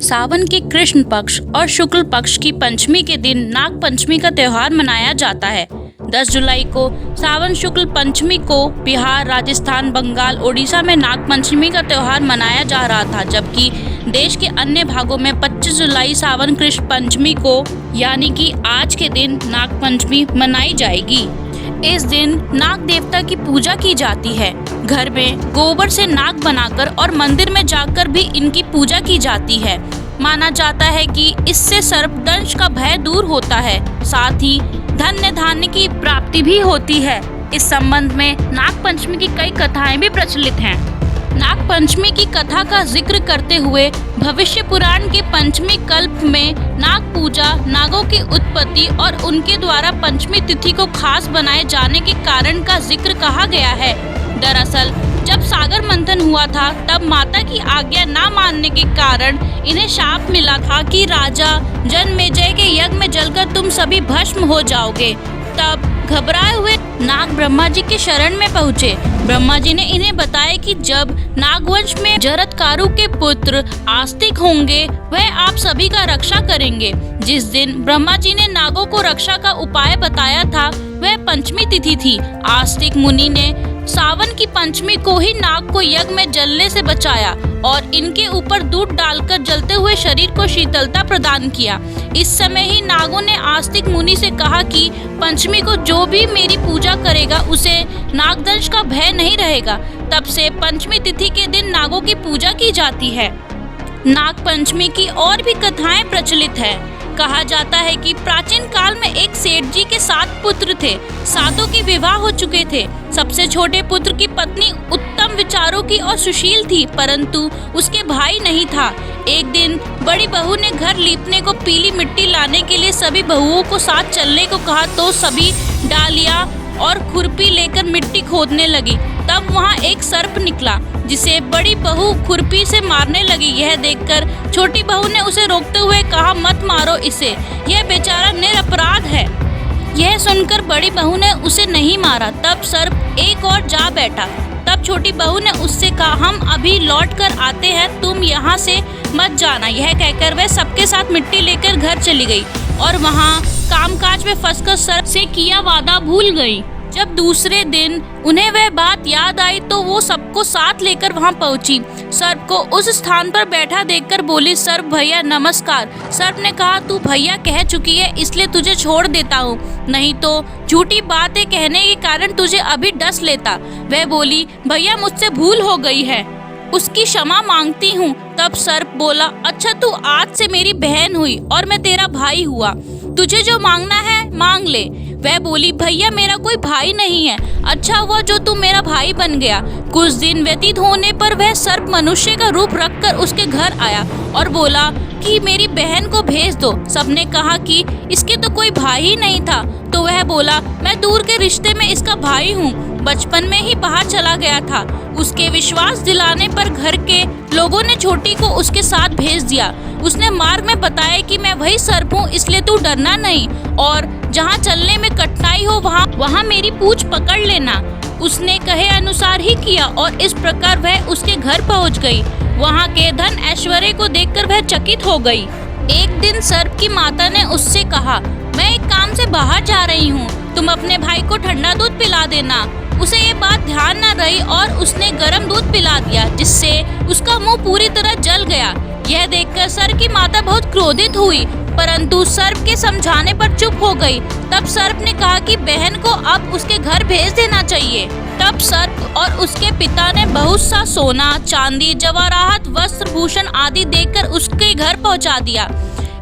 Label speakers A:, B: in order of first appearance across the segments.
A: सावन के कृष्ण पक्ष और शुक्ल पक्ष की पंचमी के दिन नाग पंचमी का त्योहार मनाया जाता है। 10 जुलाई को सावन शुक्ल पंचमी को बिहार, राजस्थान, बंगाल, ओडिशा में नाग पंचमी का त्योहार मनाया जा रहा था, जबकि देश के अन्य भागों में 25 जुलाई सावन कृष्ण पंचमी को यानी कि आज के दिन नाग पंचमी मनाई जाएगी। इस दिन नाग देवता की पूजा की जाती है। घर में गोबर से नाग बनाकर और मंदिर में जाकर भी इनकी पूजा की जाती है। माना जाता है कि इससे सर्पदंश का भय दूर होता है, साथ ही धन्य धान्य की प्राप्ति भी होती है। इस संबंध में नाग पंचमी की कई कथाएं भी प्रचलित हैं। नाग पंचमी की कथा का जिक्र करते हुए भविष्य पुराण के पंचमी कल्प में नाग पूजा, नागों की उत्पत्ति और उनके द्वारा पंचमी तिथि को खास बनाए जाने के कारण का जिक्र कहा गया है। दरअसल जब सागर मंथन हुआ था तब माता की आज्ञा न मानने के कारण इन्हें शाप मिला था कि राजा जनमेजय के यज्ञ में जलकर तुम सभी भस्म हो जाओगे। तब घबराए हुए नाग ब्रह्मा जी के शरण में पहुँचे। ब्रह्मा जी ने इन्हें बताया कि जब नागवंश में जरत्कारु के पुत्र आस्तिक होंगे वह आप सभी का रक्षा करेंगे। जिस दिन ब्रह्मा जी ने नागों को रक्षा का उपाय बताया था वह पंचमी तिथि थी। आस्तिक मुनि ने सावन की पंचमी को ही नाग को यज्ञ में जलने से बचाया और इनके ऊपर दूध डालकर जलते हुए शरीर को शीतलता प्रदान किया। इस समय ही नागों ने आस्तिक मुनि से कहा कि पंचमी को जो भी मेरी पूजा करेगा उसे नागदंश का भय नहीं रहेगा। तब से पंचमी तिथि के दिन नागों की पूजा की जाती है। नाग पंचमी की और भी कथाएं प्रचलित है। कहा जाता है कि प्राचीन काल में एक सेठ जी के 7 पुत्र थे। सातों के विवाह हो चुके थे। सबसे छोटे पुत्र की पत्नी उत्तम विचारों की और सुशील थी, परंतु उसके भाई नहीं था। एक दिन बड़ी बहू ने घर लीपने को पीली मिट्टी लाने के लिए सभी बहुओं को साथ चलने को कहा तो सभी डालियां और खुरपी लेकर मिट्टी खोदने लगी। तब वहाँ एक सर्प निकला जिसे बड़ी बहू खुरपी से मारने लगी। यह देखकर छोटी बहू ने उसे रोकते हुए कहा, मत मारो इसे, यह बेचारा निरपराध है। यह सुनकर बड़ी बहू ने उसे नहीं मारा। तब सर्प एक और जा बैठा। तब छोटी बहू ने उससे कहा, हम अभी लौट कर आते हैं, तुम यहाँ से मत जाना। यह कहकर वह सबके साथ मिट्टी लेकर घर चली गई और वहाँ कामकाज में फंसकर सर्प से किया वादा भूल गई। जब दूसरे दिन उन्हें वह बात याद आई तो वो सबको साथ लेकर वहां पहुंची। सर्प को उस स्थान पर बैठा देखकर बोली, सर्प भैया नमस्कार। सर्प ने कहा, तू भैया कह चुकी है इसलिए तुझे छोड़ देता हूँ, नहीं तो झूठी बातें कहने के कारण तुझे अभी डस लेता। वह बोली, भैया मुझसे भूल हो गई है, उसकी क्षमा मांगती हूँ। तब सर्प बोला, अच्छा तू आज से मेरी बहन हुई और मैं तेरा भाई हुआ, तुझे जो मांगना है मांग ले। वह बोली, भैया मेरा कोई भाई नहीं है, अच्छा हुआ जो तू मेरा भाई बन गया। कुछ दिन व्यतीत होने पर वह सर्प मनुष्य का रूप रखकर उसके घर आया और बोला कि मेरी बहन को भेज दो। सबने कहा कि इसके तो कोई भाई ही नहीं था, तो वह बोला, मैं दूर के रिश्ते में इसका भाई हूँ, बचपन में ही बाहर चला गया था। उसके विश्वास दिलाने पर घर के लोगों ने छोटी को उसके साथ भेज दिया। उसने मार्ग में बताया कि मैं वही सर्प हूँ, इसलिए तू डरना नहीं और जहाँ चलने में कठिनाई हो वहाँ मेरी पूंछ पकड़ लेना। उसने कहे अनुसार ही किया और इस प्रकार वह उसके घर पहुँच गई। वहाँ के धन ऐश्वर्य को देखकर वह चकित हो गई। एक दिन सर्प की माता ने उससे कहा, मैं एक काम से बाहर जा रही हूँ, तुम अपने भाई को ठंडा दूध पिला देना। उसे ये बात ध्यान न रही और उसने गर्म दूध पिला दिया, जिससे उसका मुंह पूरी तरह जल गया। यह देखकर सर्प की माता बहुत क्रोधित हुई, परंतु सर्प के समझाने पर चुप हो गई। तब सर्प ने कहा कि बहन को अब उसके घर भेज देना चाहिए। तब सर्प और उसके पिता ने बहुत सा सोना, चांदी, जवाहरात, वस्त्र, भूषण आदि देकर उसके घर पहुंचा दिया।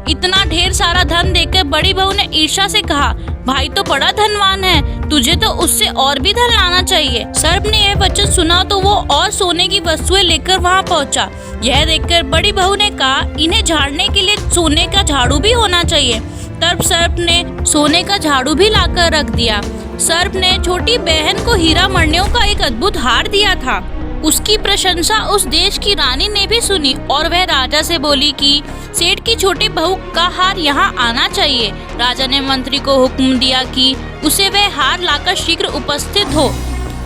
A: इतना ढेर सारा धन देखकर बड़ी बहू ने ईर्ष्या से कहा, भाई तो बड़ा धनवान है, तुझे तो उससे और भी धन लाना चाहिए। सर्प ने यह वचन सुना तो वो और सोने की वस्तुएं लेकर वहां पहुंचा। यह देखकर बड़ी बहू ने कहा, इन्हें झाड़ने के लिए सोने का झाड़ू भी होना चाहिए। तब सर्प ने सोने का झाड़ू भी लाकर रख दिया। सर्प ने छोटी बहन को हीरा मणियों का एक अद्भुत हार दिया था। उसकी प्रशंसा उस देश की रानी ने भी सुनी और वह राजा से बोली कि सेठ की छोटी बहू का हार यहाँ आना चाहिए। राजा ने मंत्री को हुक्म दिया कि उसे वह हार लाकर शीघ्र उपस्थित हो।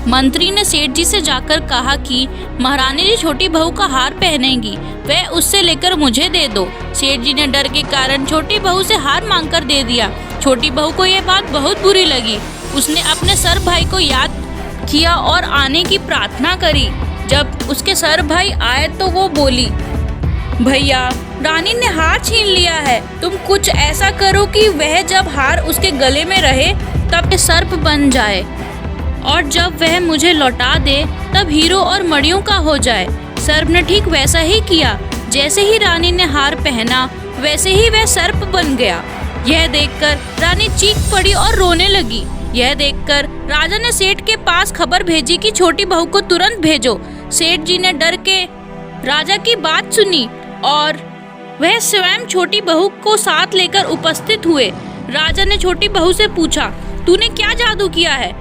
A: मंत्री ने सेठ जी से जाकर कहा कि महारानी जी छोटी बहू का हार पहनेंगी, वह उससे लेकर मुझे दे दो। सेठ जी ने डर के कारण छोटी बहू से हार मांगकर दे दिया। छोटी बहू को यह बात बहुत बुरी लगी। उसने अपने सर भाई को याद किया और आने की प्रार्थना करी। जब उसके सर भाई आए तो वो बोली, भैया रानी ने हार छीन लिया है, तुम कुछ ऐसा करो कि वह जब हार उसके गले में रहे तब सर्प बन जाए और जब वह मुझे लौटा दे तब हीरो और मणियों का हो जाए। सर्प ने ठीक वैसा ही किया। जैसे ही रानी ने हार पहना वैसे ही वह सर्प बन गया। यह देखकर रानी चीख पड़ी और रोने लगी। यह देखकर राजा ने सेठ के पास खबर भेजी कि छोटी बहू को तुरंत भेजो। सेठ जी ने डर के राजा की बात सुनी और वह स्वयं छोटी बहू को साथ लेकर उपस्थित हुए। राजा ने छोटी बहू से पूछा, तूने क्या जादू किया है?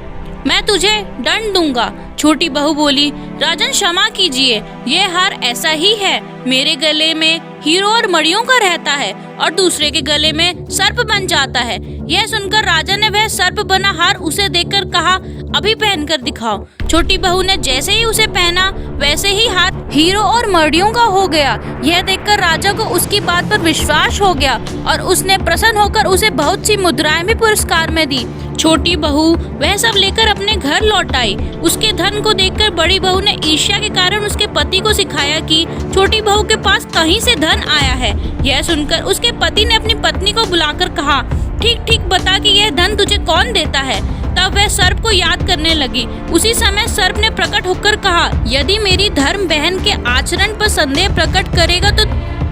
A: मैं तुझे दंड दूंगा। छोटी बहू बोली, राजन क्षमा कीजिए, यह हार ऐसा ही है। मेरे गले में हीरो और मणियों का रहता है और दूसरे के गले में सर्प बन जाता है। यह सुनकर राजा ने वह सर्प बना हार उसे देखकर कहा, अभी पहनकर दिखाओ। छोटी बहू ने जैसे ही उसे पहना वैसे ही हार हीरो और मणियों का हो गया। यह देखकर राजा को उसकी बात पर विश्वास हो गया और उसने प्रसन्न होकर उसे बहुत सी मुद्राएं भी पुरस्कार में दी। छोटी बहू वह सब लेकर अपने घर लौट आई। उसके धन को देखकर बड़ी बहू ने ईर्ष्या के कारण उसके पति को सिखाया कि छोटी बहू के पास कहीं से धन आया है। यह सुनकर उसके पति ने अपनी पत्नी को बुलाकर कहा, ठीक ठीक बता कि यह धन तुझे कौन देता है। तब वह सर्प को याद करने लगी। उसी समय सर्प ने प्रकट होकर कहा, यदि मेरी धर्म बहन के आचरण पर संदेह प्रकट करेगा तो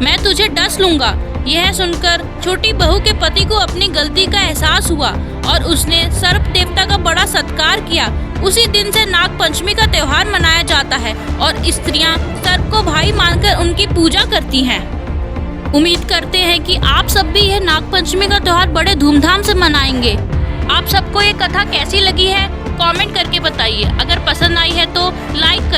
A: मैं तुझे डस लूंगा। यह सुनकर छोटी बहू के पति को अपनी गलती का एहसास हुआ और उसने सर्प देवता का बड़ा सत्कार किया। उसी दिन से नाग पंचमी का त्योहार मनाया जाता है और स्त्रियां सर्प को भाई मानकर उनकी पूजा करती हैं। उम्मीद करते हैं कि आप सब भी यह नाग पंचमी का त्योहार बड़े धूमधाम से मनाएंगे। आप सबको ये कथा कैसी लगी है कमेंट करके बताइए। अगर पसंद आई है तो लाइक